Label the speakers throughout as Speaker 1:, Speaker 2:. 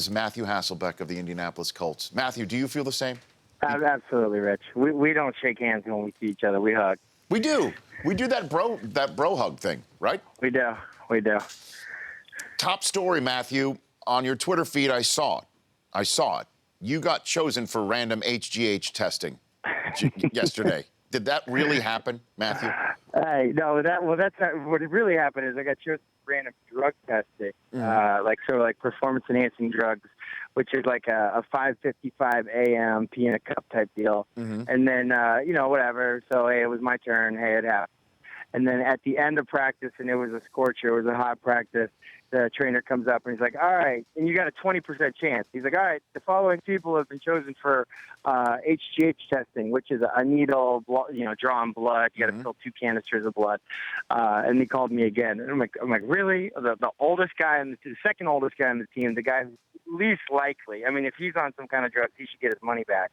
Speaker 1: is Matthew Hasselbeck of the Indianapolis Colts. Matthew, do you feel the same?
Speaker 2: Absolutely, Rich. We don't shake hands when we see each other. We hug.
Speaker 1: We do. We do that bro hug thing, right?
Speaker 2: We do. We do.
Speaker 1: Top story, Matthew. On your Twitter feed, I saw it. You got chosen for random HGH testing yesterday. Did that really happen, Matthew?
Speaker 2: No, that's not what really happened. Is I got chosen for random drug testing, like performance enhancing drugs, which is like a 5:55 a.m. pee in a cup type deal, and then whatever. So hey, it was my turn. Hey, it happened. And then at the end of practice, and it was a scorcher, it was a hot practice, the trainer comes up and he's like, all right, and you got a 20% chance. He's like, all right, the following people have been chosen for HGH testing, which is a needle, drawn blood. You got to fill 2 canisters of blood. And he called me again. And I'm like, really? The oldest guy, the second oldest guy on the team, the guy who's least likely. I mean, if he's on some kind of drugs, he should get his money back,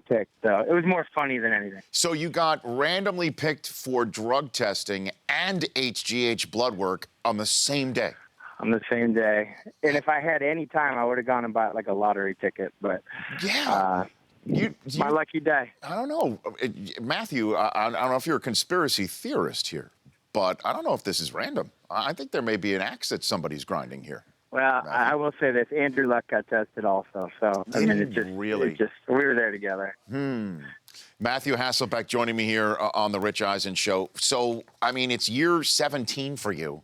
Speaker 2: picked. So it was more funny than anything.
Speaker 1: So you got randomly picked for drug testing and HGH blood work on the same day.
Speaker 2: On the same day. And if I had any time, I would have gone and bought like a lottery ticket. But
Speaker 1: yeah,
Speaker 2: my lucky day.
Speaker 1: I don't know, Matthew. I don't know if you're a conspiracy theorist here, but I don't know if this is random. I think there may be an axe that somebody's grinding here.
Speaker 2: Well, Matthew. I will say this: Andrew Luck got tested also. So I mean, we were there together.
Speaker 1: Matthew Hasselbeck joining me here on the Rich Eisen Show. So, I mean, it's year 17 for you.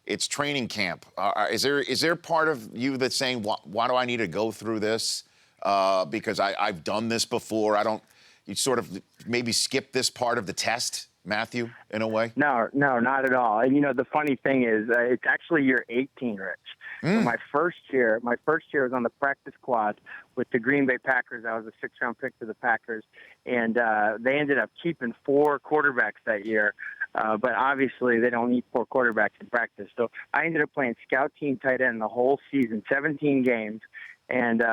Speaker 1: It's training camp. Is there part of you that's saying, why do I need to go through this? Because I've done this before. You sort of maybe skip this part of the test, Matthew, in a way?
Speaker 2: No, not at all. And, the funny thing is it's actually year 18, Rich. So my first year was on the practice squad with the Green Bay Packers. I was a 6th-round pick for the Packers, and they ended up keeping 4 quarterbacks that year. But obviously, they don't need 4 quarterbacks in practice. So I ended up playing scout team tight end the whole season, 17 games, and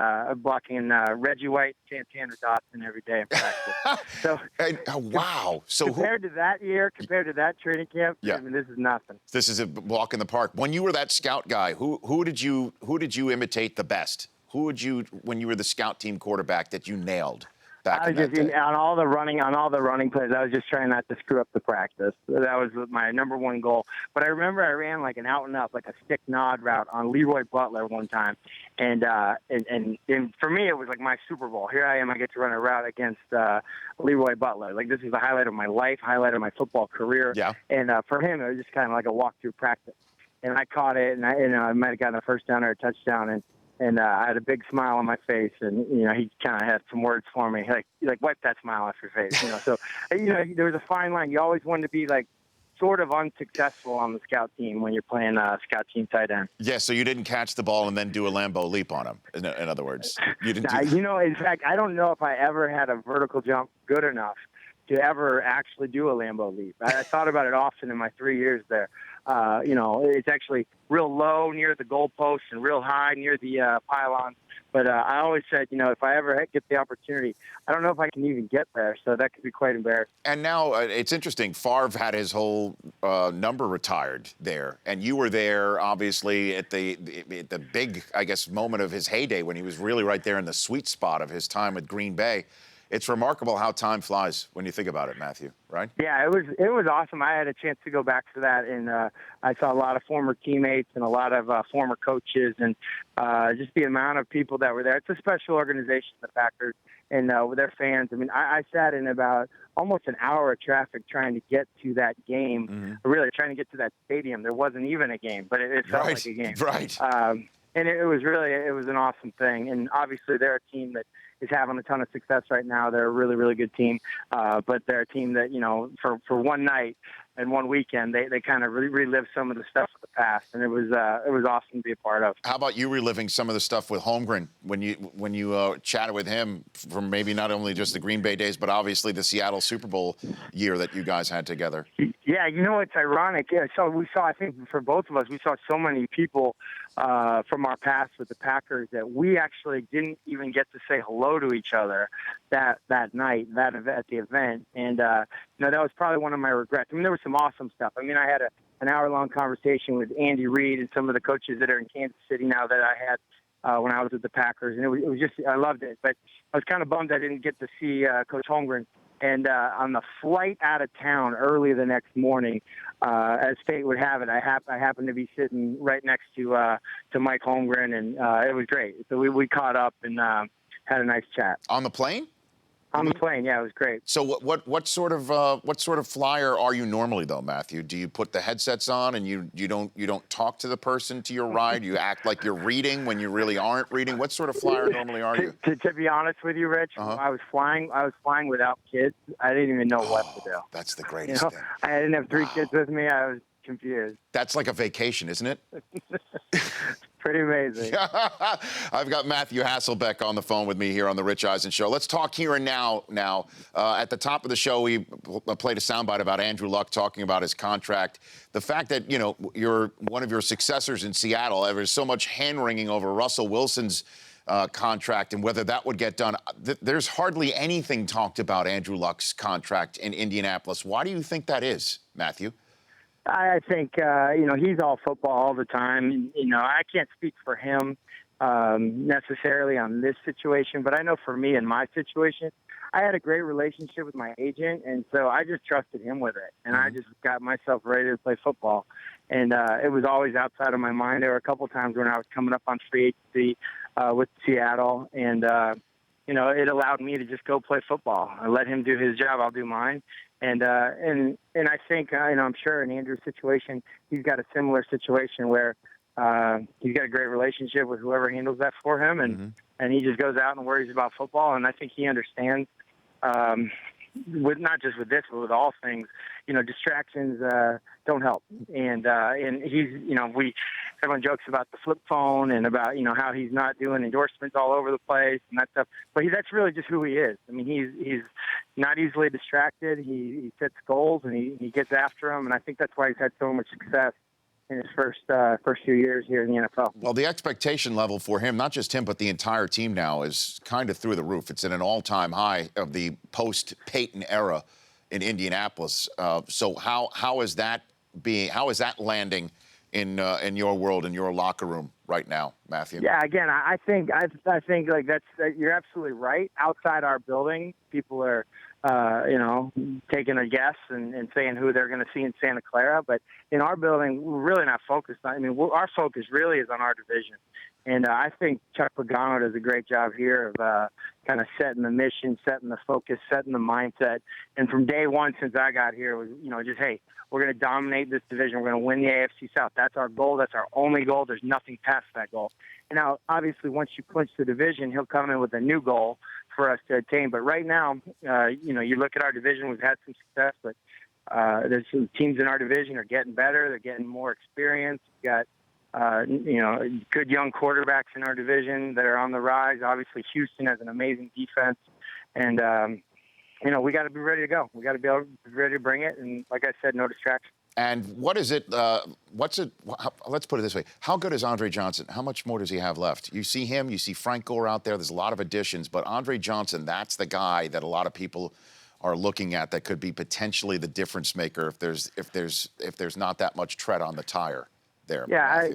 Speaker 2: blocking Reggie White, Tanner Dotson every day in practice. So
Speaker 1: wow! So
Speaker 2: compared to that training camp,
Speaker 1: yeah.
Speaker 2: I mean, this is nothing.
Speaker 1: This is a walk in the park. When you were that scout guy, who did you imitate the best? When you were the scout team quarterback that you nailed?
Speaker 2: On all the running plays, I was just trying not to screw up the practice. That was my number one goal. But I remember I ran like an out and up, like a stick nod route on Leroy Butler one time, and for me it was like my Super Bowl. Here I am, I get to run a route against Leroy Butler. Like this is the highlight of my life, highlight of my football career.
Speaker 1: Yeah. And
Speaker 2: for him, it was just kind of like a walk through practice. And I caught it, and I might have gotten a first down or a touchdown, and I had a big smile on my face, and he kind of had some words for me, like wipe that smile off your face, So there was a fine line. You always wanted to be like sort of unsuccessful on the scout team when you're playing scout team tight end.
Speaker 1: Yeah, so you didn't catch the ball and then do a Lambeau leap on him. In other words, you didn't.
Speaker 2: In fact, I don't know if I ever had a vertical jump good enough to ever actually do a Lambeau leap. I thought about it often in my 3 years there. It's actually real low near the goalpost and real high near the pylons. But I always said, if I ever get the opportunity, I don't know if I can even get there. So that could be quite embarrassing.
Speaker 1: And now it's interesting. Favre had his whole number retired there. And you were there, obviously, at the big, I guess, moment of his heyday when he was really right there in the sweet spot of his time with Green Bay. It's remarkable how time flies when you think about it, Matthew, right?
Speaker 2: Yeah, it was awesome. I had a chance to go back for that, and I saw a lot of former teammates and a lot of former coaches, and just the amount of people that were there. It's a special organization, the Packers, and with their fans. I mean, I sat in about almost an hour of traffic trying to get to that game, really trying to get to that stadium. There wasn't even a game, but it felt like a game.
Speaker 1: Right.
Speaker 2: And it was an awesome thing. And obviously they're a team that is having a ton of success right now. They're a really, really good team. But they're a team that, for one night and one weekend, they kind of relive some of the stuff of the past. And it was awesome to be a part of.
Speaker 1: How about you reliving some of the stuff with Holmgren when you chatted with him from maybe not only just the Green Bay days, but obviously the Seattle Super Bowl year that you guys had together?
Speaker 2: Yeah, it's ironic. Yeah, so I think for both of us, we saw so many people from our past with the Packers that we actually didn't even get to say hello to each other that night, at the event. And, that was probably one of my regrets. I mean, there was some awesome stuff. I mean, I had an hour-long conversation with Andy Reid and some of the coaches that are in Kansas City now that I had when I was with the Packers, and it was just I loved it. But I was kind of bummed I didn't get to see Coach Holmgren. And on the flight out of town early the next morning, as fate would have it, I happened to be sitting right next to Mike Holmgren, and it was great. So we caught up and had a nice chat
Speaker 1: On the plane?
Speaker 2: on the plane. Yeah, it was great.
Speaker 1: So what sort of flyer are you normally though, Matthew? Do you put the headsets on and you don't talk to the person to your ride? You act like you're reading when you really aren't reading? What sort of flyer normally are you?
Speaker 2: To be honest with you, Rich, I was flying without kids. I didn't even know what to do.
Speaker 1: That's the greatest thing.
Speaker 2: I didn't have three kids with me. I was confused.
Speaker 1: That's like a vacation, isn't it?
Speaker 2: Pretty amazing.
Speaker 1: I've got Matthew Hasselbeck on the phone with me here on the Rich Eisen Show. Let's talk here and now. At the top of the show, we played a soundbite about Andrew Luck talking about his contract. The fact that, you're one of your successors in Seattle, there's so much hand-wringing over Russell Wilson's contract and whether that would get done. There's hardly anything talked about Andrew Luck's contract in Indianapolis. Why do you think that is, Matthew?
Speaker 2: I think, he's all football all the time. I can't speak for him necessarily on this situation, but I know for me in my situation, I had a great relationship with my agent, and so I just trusted him with it, and I just got myself ready to play football. And it was always outside of my mind. There were a couple times when I was coming up on free agency with Seattle, and it allowed me to just go play football. I let him do his job, I'll do mine. And I think, I'm sure in Andrew's situation, he's got a similar situation where he's got a great relationship with whoever handles that for him, and he just goes out and worries about football. And I think he understands, with not just with this, but with all things, distractions don't help. And he's, everyone jokes about the flip phone and about, how he's not doing endorsements all over the place and that stuff. But that's really just who he is. I mean, he's not easily distracted. He sets goals and he gets after them. And I think that's why he's had so much success in his first few years here in the NFL.
Speaker 1: Well, the expectation level for him, not just him, but the entire team now is kind of through the roof. It's at an all-time high of the post-Peyton era in Indianapolis. So how is that landing in your world, in your locker room right now, Matthew?
Speaker 2: Yeah, again, I think like you're absolutely right. Outside our building, people are taking a guess and saying who they're going to see in Santa Clara. But in our building, we're really not focused on. Our focus really is on our division. And I think Chuck Pagano does a great job here of kind of setting the mission, setting the focus, setting the mindset. And from day one since I got here, was just, hey, we're going to dominate this division. We're going to win the AFC South. That's our goal. That's our only goal. There's nothing past that goal. And now, obviously, once you clinch the division, he'll come in with a new goal for us to attain. But right now, you look at our division, we've had some success, but there's some teams in our division are getting better. They're getting more experience. We've got good young quarterbacks in our division that are on the rise. Obviously, Houston has an amazing defense, and we got to be ready to go. We got to be ready to bring it, and like I said, no distraction.
Speaker 1: And what is it? Let's put it this way: how good is Andre Johnson? How much more does he have left? You see him. You see Frank Gore out there. There's a lot of additions, but Andre Johnson, that's the guy that a lot of people are looking at that could be potentially the difference maker if there's not that much tread on the tire. There,
Speaker 2: yeah,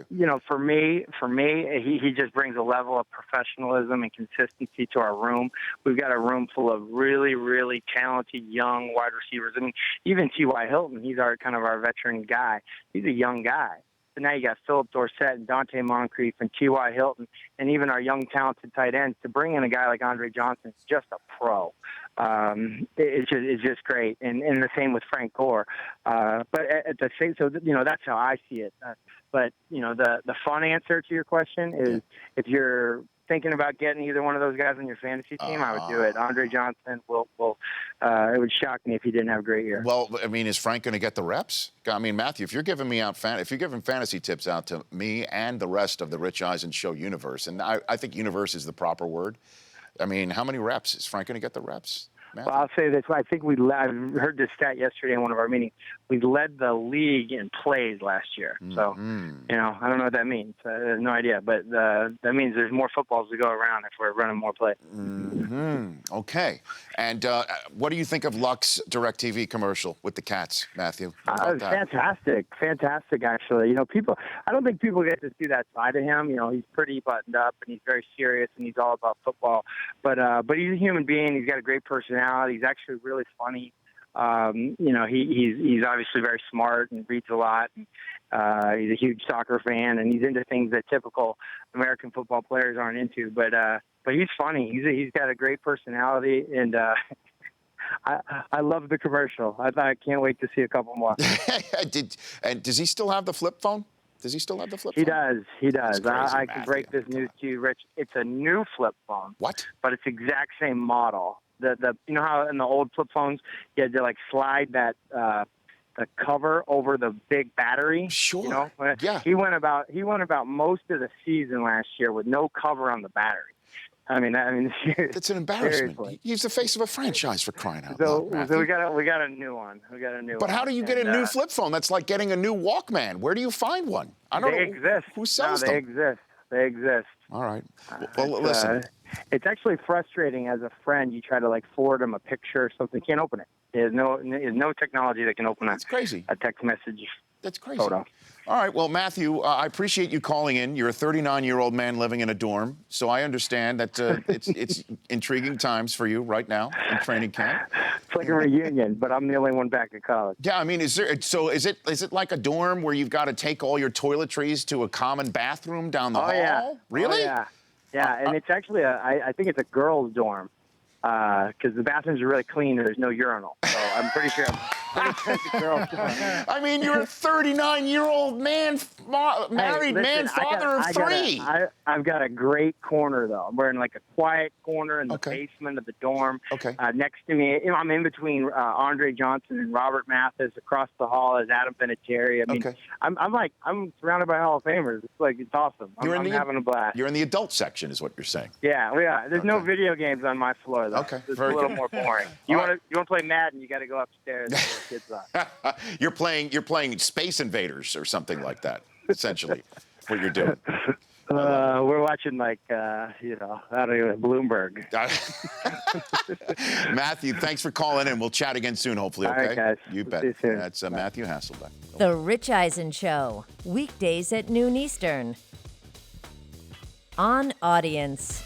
Speaker 2: for me, he just brings a level of professionalism and consistency to our room. We've got a room full of really, really talented young wide receivers. I mean, even T.Y. Hilton, he's our veteran guy. He's a young guy. So now you got Philip Dorsett and Dante Moncrief and T.Y. Hilton and even our young talented tight ends. To bring in a guy like Andre Johnson is just a pro. It's just great, and the same with Frank Gore. But at the same, so that's how I see it. But the fun answer to your question is if you're thinking about getting either one of those guys on your fantasy team, I would do it. Andre Johnson will it would shock me if he didn't have a great year.
Speaker 1: Well, I mean, is Frank going to get the reps? I mean, Matthew, if you're giving fantasy tips out to me and the rest of the Rich Eisen Show universe, and I think universe is the proper word. I mean, how many reps? Is Frank going to get the reps? Matthew?
Speaker 2: Well, I'll say this. I think I heard this stat yesterday in one of our meetings. We led the league in plays last year. So, I don't know what that means. I have no idea. But that means there's more footballs to go around if we're running more plays.
Speaker 1: Okay. And what do you think of Luck's DirecTV commercial with the cats, Matthew? What about that?
Speaker 2: Fantastic, actually. I don't think people get to see that side of him. He's pretty buttoned up and he's very serious and he's all about football. But he's a human being. He's got a great personality. He's actually really funny. He's obviously very smart and reads a lot. He's a huge soccer fan and he's into things that typical American football players aren't into. But he's funny. He's got a great personality and. I love the commercial. I can't wait to see a couple more.
Speaker 1: Does he still have the flip phone? Does he still have the flip phone?
Speaker 2: He does.
Speaker 1: Crazy,
Speaker 2: I can break this news to you, Rich. It's a new flip phone.
Speaker 1: What?
Speaker 2: But it's exact same model. You know how in the old flip phones you had to slide that the cover over the big battery?
Speaker 1: Sure. Yeah.
Speaker 2: He went about most of the season last year with no cover on the battery. I mean,
Speaker 1: it's an embarrassment.
Speaker 2: Seriously.
Speaker 1: He's the face of a franchise, for crying out loud.
Speaker 2: So we got a new one.
Speaker 1: But how do you get a new flip phone? That's like getting a new Walkman. Where do you find one? I don't know.
Speaker 2: They exist.
Speaker 1: Who sells them?
Speaker 2: They exist.
Speaker 1: All right. Well, listen.
Speaker 2: It's actually frustrating as a friend. You try to forward them a picture or something. Can't open it. There's no technology that can open
Speaker 1: That's crazy.
Speaker 2: A text message.
Speaker 1: That's crazy.
Speaker 2: Photo.
Speaker 1: All right. Well, Matthew, I appreciate you calling in. You're a 39-year-old man living in a dorm, so I understand that it's intriguing times for you right now in training camp.
Speaker 2: It's like a reunion, but I'm the only one back at college.
Speaker 1: Yeah, I mean, is it like a dorm where you've got to take all your toiletries to a common bathroom down the hall?
Speaker 2: Yeah.
Speaker 1: Really?
Speaker 2: Oh, yeah. And it's actually I think it's a girls' dorm because the bathrooms are really clean and there's no urinal. So I'm pretty sure. It's a girls' dorm.
Speaker 1: I mean, you're a 39-year-old man, married man, father of three.
Speaker 2: I've got a great corner, though. We're in a quiet corner in the basement of the dorm.
Speaker 1: Okay.
Speaker 2: Next to me, I'm in between Andre Johnson and Robert Mathis. Across the hall is Adam Vinatieri. I mean, I'm surrounded by Hall of Famers. It's awesome. I'm having a blast.
Speaker 1: You're in the adult section, is what you're saying.
Speaker 2: Yeah. There's no video games on my floor, though.
Speaker 1: Okay.
Speaker 2: It's a little more boring. You want to play Madden? You got to go upstairs. Kids on.
Speaker 1: You're playing Space Invaders or something like that, essentially, what you're doing.
Speaker 2: We're watching I don't even Bloomberg.
Speaker 1: Matthew, thanks for calling in. We'll chat again soon, hopefully. Okay,
Speaker 2: all right, guys.
Speaker 1: You bet.
Speaker 2: See you soon.
Speaker 1: That's Matthew Hasselbeck.
Speaker 3: The Rich Eisen Show, weekdays at noon Eastern. On Audience.